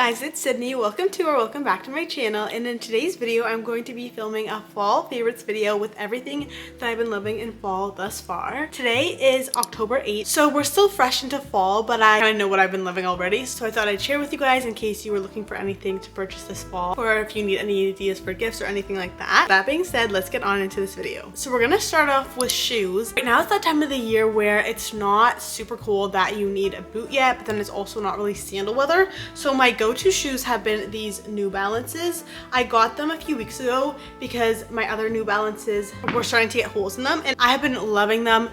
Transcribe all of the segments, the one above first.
guys, it's Sydney. Welcome back to my channel, and in today's video I'm going to be filming a fall favorites video with everything that I've been loving in fall thus far. Today is October 8th, so we're still fresh into fall, but I kind of know what I've been loving already, so I thought I'd share with you guys in case you were looking for anything to purchase this fall, or if you need any ideas for gifts or anything like that. That being said, let's get on into this video. So we're gonna start off with shoes. Right now it's that time of the year where it's not super cold that you need a boot yet, but then it's also not really sandal weather. So my go-to shoes have been these New Balances. I got them a few weeks ago because my other New Balances were starting to get holes in them, and I have been loving them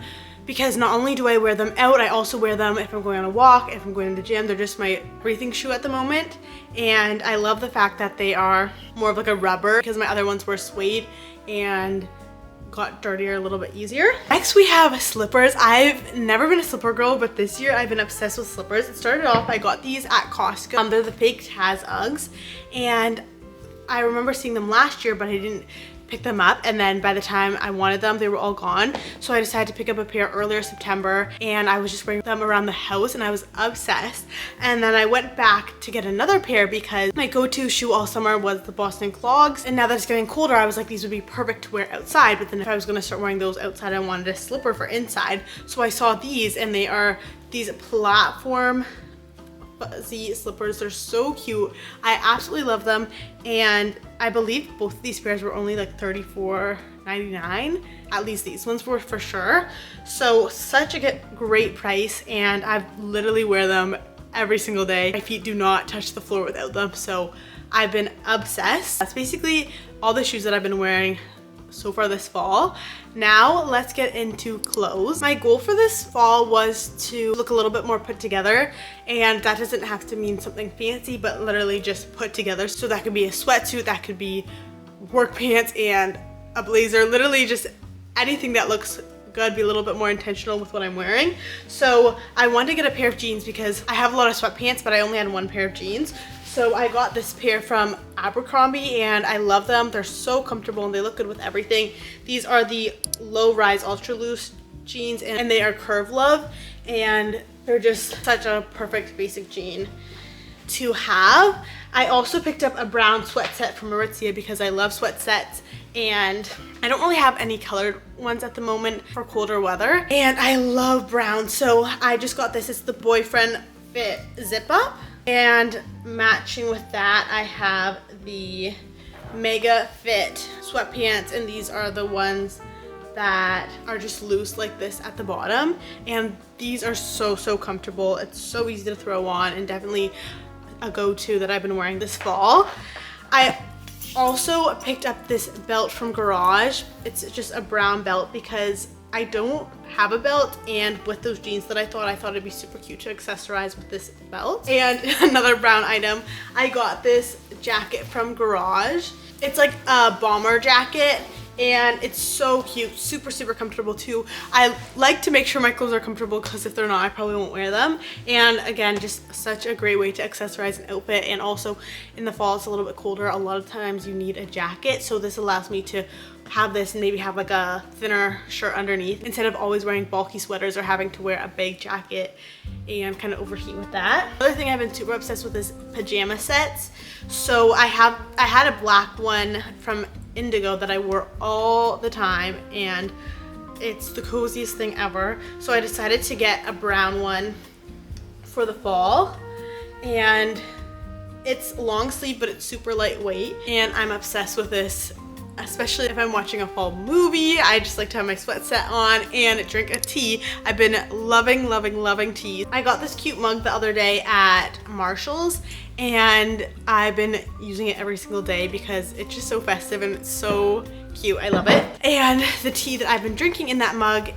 because not only do I wear them out, I also wear them if I'm going on a walk, if I'm going to the gym. They're just my everything shoe at the moment, and I love the fact that they are more of like a rubber because my other ones were suede and got dirtier a little bit easier. Next we have slippers. I've never been a slipper girl, but this year I've been obsessed with slippers. It started off, I got these at Costco. They're the fake Taz Uggs, and I remember seeing them last year, but I didn't pick them up, and then by the time I wanted them they were all gone, so I decided to pick up a pair earlier September, and I was just wearing them around the house and I was obsessed. And then I went back to get another pair because my go-to shoe all summer was the Boston Clogs, and now that it's getting colder I was like, these would be perfect to wear outside, but then if I was going to start wearing those outside I wanted a slipper for inside. So I saw these, and they are these platform fuzzy slippers. They're so cute. I absolutely love them, and I believe both of these pairs were only like $34.99. At least these ones were for sure. So such a great price, and I literally wear them every single day. My feet do not touch the floor without them, so I've been obsessed. That's basically all the shoes that I've been wearing so far this fall. Now let's get into clothes. My goal for this fall was to look a little bit more put together, and that doesn't have to mean something fancy, but literally just put together. So that could be a sweatsuit, that could be work pants and a blazer, literally just anything that looks good, be a little bit more intentional with what I'm wearing. So I wanted to get a pair of jeans because I have a lot of sweatpants, but I only had one pair of jeans. So I got this pair from Abercrombie, and I love them. They're so comfortable and they look good with everything. These are the low rise ultra loose jeans, and they are Curve Love, and they're just such a perfect basic jean to have. I also picked up a brown sweat set from Aritzia because I love sweat sets, and I don't really have any colored ones at the moment for colder weather, and I love brown, so I just got this. It's the Boyfriend Fit Zip Up, and matching with that I have the Mega Fit sweatpants, and these are the ones that are just loose like this at the bottom, and these are so comfortable. It's so easy to throw on, and definitely a go-to that I've been wearing this fall. I also picked up this belt from Garage. It's just a brown belt because I don't have a belt, and with those jeans that I thought it'd be super cute to accessorize with this belt. And another brown item, I got this jacket from Garage. It's like a bomber jacket, and it's so cute, super comfortable too. I like to make sure my clothes are comfortable because if they're not I probably won't wear them. And again, just such a great way to accessorize an outfit, and also in the fall it's a little bit colder. A lot of times you need a jacket, so this allows me to have this and maybe have like a thinner shirt underneath instead of always wearing bulky sweaters or having to wear a big jacket and kind of overheat with that. Another thing I've been super obsessed with is pajama sets. So I had a black one from Indigo that I wore all the time, and it's the coziest thing ever. So I decided to get a brown one for the fall, and it's long sleeve but it's super lightweight, and I'm obsessed with this. Especially if I'm watching a fall movie, I just like to have my sweat set on and drink a tea. I've been loving teas. I got this cute mug the other day at Marshall's, and I've been using it every single day because it's just so festive and it's so cute. I love it. And the tea that I've been drinking in that mug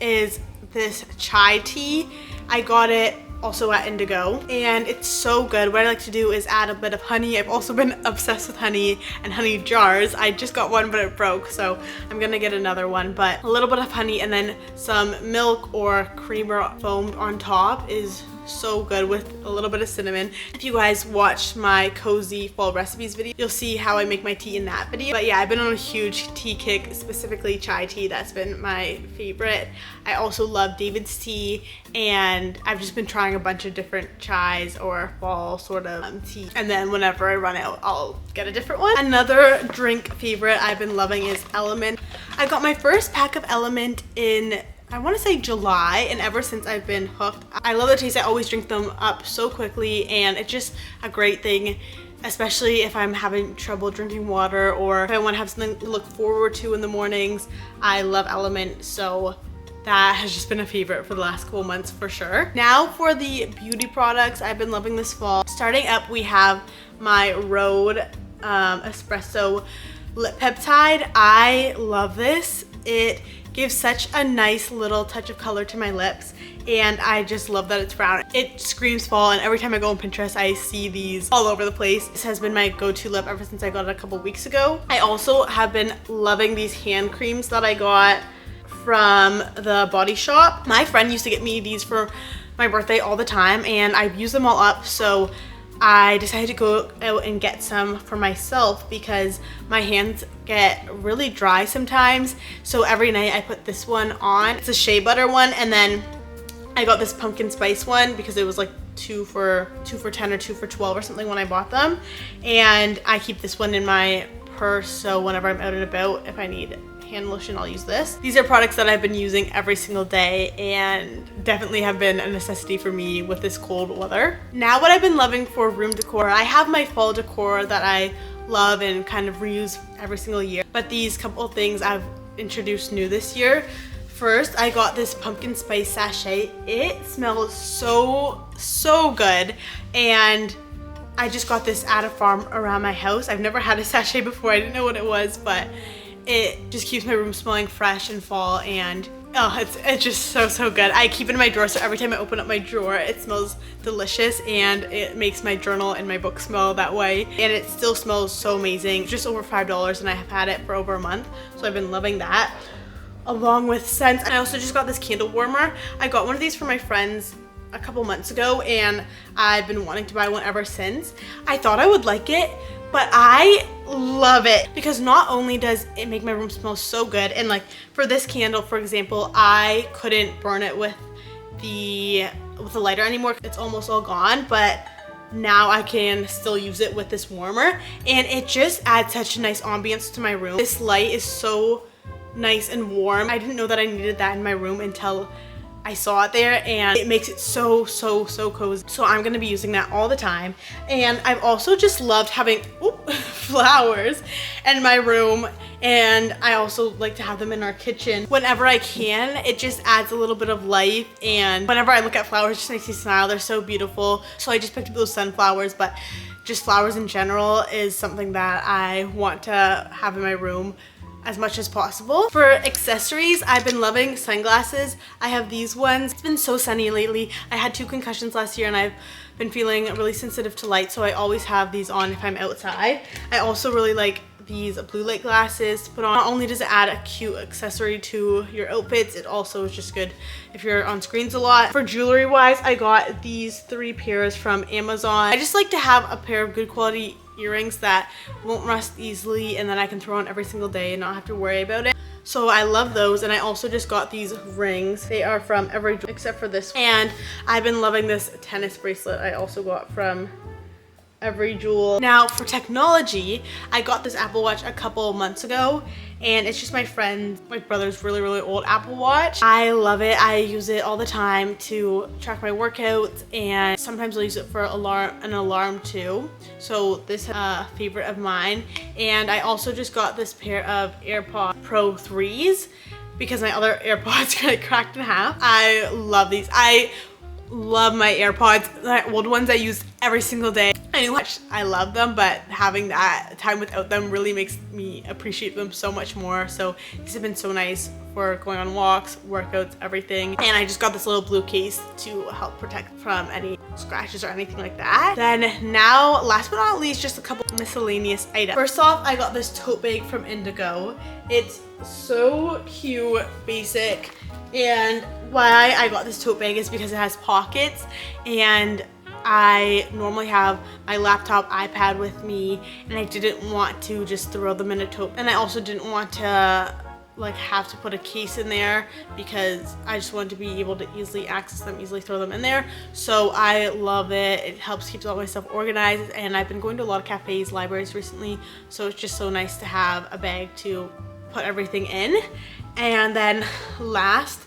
is this chai tea. I got it also at Indigo, and it's so good. What I like to do is add a bit of honey. I've also been obsessed with honey and honey jars. I just got one but it broke, so I'm gonna get another one. But a little bit of honey and then some milk or creamer foamed on top is so good with a little bit of cinnamon. If you guys watched my cozy fall recipes video, you'll see how I make my tea in that video. But yeah, I've been on a huge tea kick, specifically chai tea. That's been my favorite. I also love David's tea, and I've just been trying a bunch of different chais or fall sort of tea. And then whenever I run out, I'll get a different one. Another drink favorite I've been loving is Element. I got my first pack of Element in, I want to say July, and ever since I've been hooked. I love the taste. I always drink them up so quickly, and it's just a great thing, especially if I'm having trouble drinking water or if I want to have something to look forward to in the mornings. I love Element, so that has just been a favorite for the last couple months for sure. Now for the beauty products I've been loving this fall. Starting up, we have my Rhode Espresso Lip Peptide. I love this. It gives such a nice little touch of color to my lips, and I just love that it's brown. It screams fall, and every time I go on Pinterest I see these all over the place. This has been my go-to lip ever since I got it a couple weeks ago. I also have been loving these hand creams that I got from the Body Shop. My friend used to get me these for my birthday all the time, and I've used them all up, so I decided to go out and get some for myself because my hands get really dry sometimes. So every night I put this one on. It's a shea butter one, and then I got this pumpkin spice one because it was like 2 for 10 or 2 for 12 or something when I bought them. And I keep this one in my purse, so whenever I'm out and about, if I need hand lotion, I'll use this. These are products that I've been using every single day and definitely have been a necessity for me with this cold weather. Now what I've been loving for room decor, I have my fall decor that I love and kind of reuse every single year, but these couple of things I've introduced new this year. First, I got this pumpkin spice sachet. It smells so good, and I just got this at a farm around my house. I've never had a sachet before. I didn't know what it was, but it just keeps my room smelling fresh in fall, and oh, it's just so good. I keep it in my drawer, so every time I open up my drawer it smells delicious, and it makes my journal and my book smell that way, and it still smells so amazing. Just over $5, and I have had it for over a month, so I've been loving that. Along with scents, I also just got this candle warmer. I got one of these for my friends a couple months ago, and I've been wanting to buy one ever since. I thought I would like it, but I love it because not only does it make my room smell so good, and like for this candle, for example, I couldn't burn it with the lighter anymore. It's almost all gone, but now I can still use it with this warmer, and it just adds such a nice ambiance to my room. This light is so nice and warm. I didn't know that I needed that in my room until I saw it there, and it makes it so cozy. So I'm gonna be using that all the time. And I've also just loved having flowers in my room, and I also like to have them in our kitchen whenever I can. It just adds a little bit of life, and whenever I look at flowers, it just makes me smile. They're so beautiful. So I just picked up those sunflowers, but just flowers in general is something that I want to have in my room as much as possible. For accessories, I've been loving sunglasses. I have these ones. It's been so sunny lately. I had 2 concussions last year, and I've been feeling really sensitive to light, so I always have these on if I'm outside. I also really like these blue light glasses to put on. Not only does it add a cute accessory to your outfits, it also is just good if you're on screens a lot. For jewelry wise, I got these 3 pairs from Amazon. I just like to have a pair of good quality earrings that won't rust easily, and then I can throw on every single day and not have to worry about it. So I love those. And I also just got these rings. They are from Every Jewel except for this one. And I've been loving this tennis bracelet I also got from Every Jewel. Now for technology, I got this Apple Watch a couple months ago, and it's just my brother's really old Apple Watch. I love it. I use it all the time to track my workouts, and sometimes I'll use it for an alarm too. So this is a favorite of mine. And I also just got this pair of AirPods Pro 3s because my other AirPods got cracked in half. I love these. I love my AirPods. The old ones I used every single day. I know how much I love them, but having that time without them really makes me appreciate them so much more. So these have been so nice for going on walks, workouts, everything. And I just got this little blue case to help protect from any scratches or anything like that. Then now, last but not least, just a couple miscellaneous items. First off, I got this tote bag from Indigo. It's so cute, basic. And why I got this tote bag is because it has pockets, and I normally have my laptop, iPad with me, and I didn't want to just throw them in a tote. And I also didn't want to like have to put a case in there because I just wanted to be able to easily access them, easily throw them in there. So I love it. It helps keep all my stuff organized, and I've been going to a lot of cafes, libraries recently, so it's just so nice to have a bag to put everything in. And then last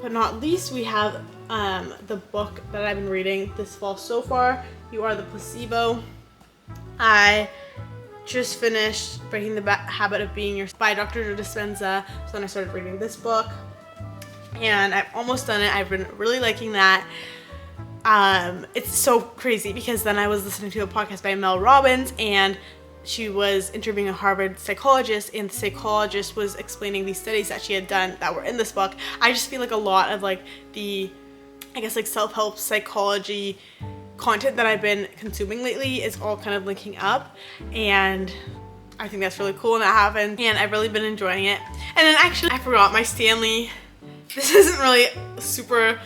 but not least, we have the book that I've been reading this fall so far, You Are the Placebo. I just finished Breaking the Habit of Being Yourself by Dr. Joe Dispenza. So then I started reading this book, and I've almost done it. I've been really liking that. It's so crazy because then I was listening to a podcast by Mel Robbins, and she was interviewing a Harvard psychologist, and the psychologist was explaining these studies that she had done that were in this book. I just feel like a lot of like the, I guess, like self-help psychology content that I've been consuming lately is all kind of linking up, and I think that's really cool when that happens, and I've really been enjoying it. And then actually I forgot my Stanley. This isn't really super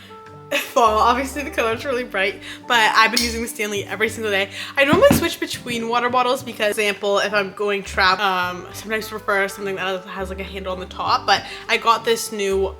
fall, obviously the color's really bright, but I've been using the Stanley every single day. I normally switch between water bottles because, for example, if I'm going travel, sometimes prefer something that has like a handle on the top, but I got this new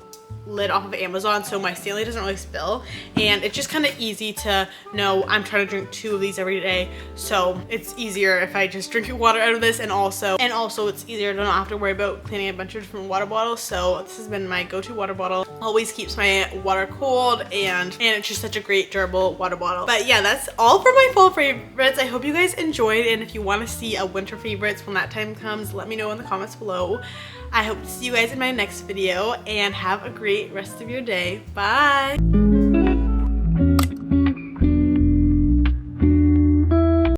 lid off of Amazon so my Stanley doesn't really spill, and it's just kind of easy to know I'm trying to drink 2 of these every day, so it's easier if I just drink water out of this, and also it's easier to not have to worry about cleaning a bunch of different water bottles. So this has been my go-to water bottle. Always keeps my water cold, and it's just such a great durable water bottle. But yeah, that's all for my fall favorites. I hope you guys enjoyed, and if you want to see a winter favorites when that time comes, let me know in the comments below. I hope to see you guys in my next video, and have a great rest of your day. Bye!